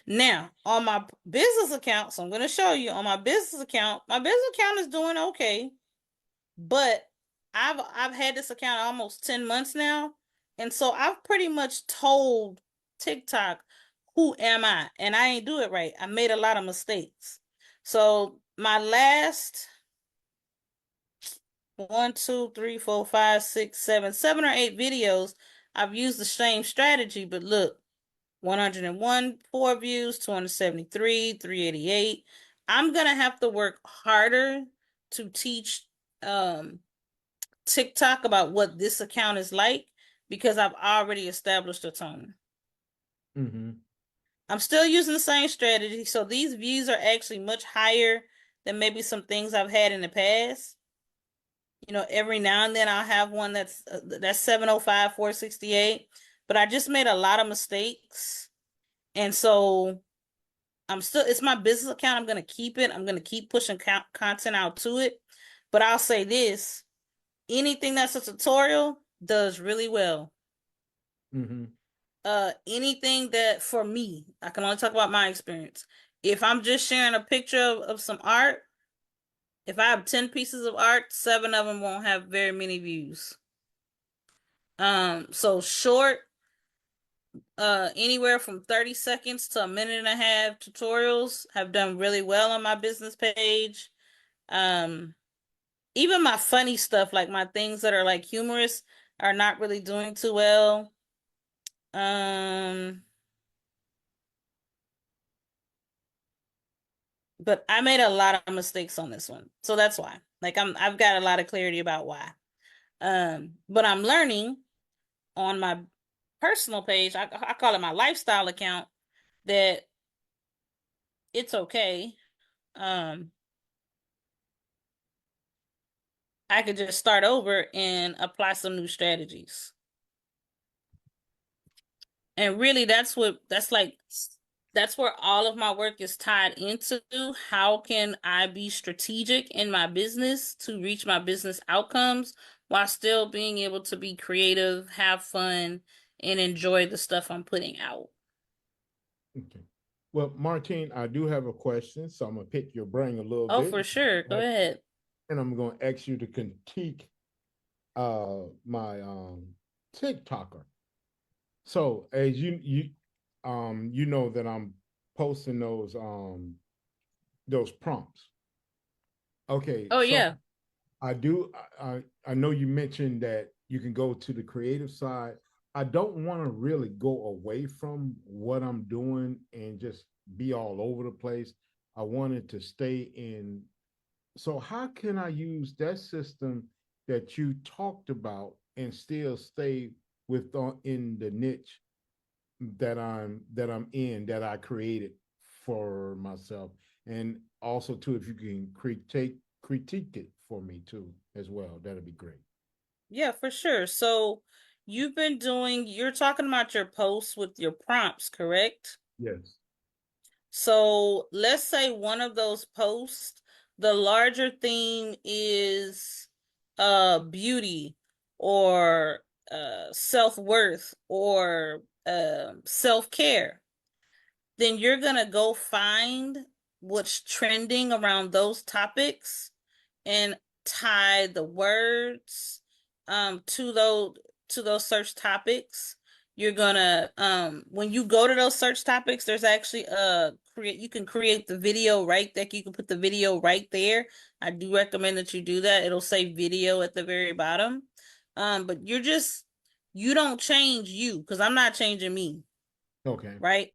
Now, on my business account, so I'm going to show you on my business account is doing okay, but I've had this account almost 10 months now, and so I've pretty much told TikTok who am I, and I ain't do it right. I made a lot of mistakes. So my last one, two, three, four, five, six, seven or eight videos, I've used the same strategy, but look, 101 4 views, 273, 388. I'm gonna have to work harder to teach um TikTok about what this account is like because I've already established a tone. Mm-hmm. I'm still using the same strategy, so these views are actually much higher than maybe some things I've had in the past. Every now and then I'll have one that's 705, 468, but I just made a lot of mistakes. And so it's my business account. I'm going to keep it. I'm going to keep pushing content out to it. But I'll say this, anything that's a tutorial does really well. Mm-hmm. Anything that for me, I can only talk about my experience. If I'm just sharing a picture of some art, if I have 10 pieces of art, 7 of them won't have very many views. So short, anywhere from 30 seconds to a minute and a half tutorials have done really well on my business page. Um, Even my funny stuff, like my things that are like humorous, are not really doing too well. Um, but I made a lot of mistakes on this one. So that's why. Like I've got a lot of clarity about why. But I'm learning on my personal page, I call it my lifestyle account, that it's okay. Um, I could just start over and apply some new strategies. And really that's where all of my work is tied into. How can I be strategic in my business to reach my business outcomes while still being able to be creative, have fun, and enjoy the stuff I'm putting out? Okay. Well, Martine, I do have a question, so I'm gonna pick your brain a little Oh, bit, for sure. Go ahead. and I'm gonna ask you to critique my TikToker. So as you know that I'm posting those prompts. Okay, Oh so yeah. I do I know you mentioned that you can go to the creative side. I don't want to really go away from what I'm doing and just be all over the place. I wanted to stay in. So how can I use that system that you talked about and still stay with in the niche that I'm in, that I created for myself? And also too, if you can critique it for me too as well, that'd be great. Yeah, for sure. So you're talking about your posts with your prompts, correct? Yes. So let's say one of those posts, the larger theme is beauty or self-worth or self-care. Then you're gonna go find what's trending around those topics and tie the words to those search topics. You're gonna when you go to those search topics, there's actually create you can create the video right there. You can put the video right there. I do recommend that you do that. It'll say video at the very bottom. But you don't change you because I'm not changing me, Okay. right?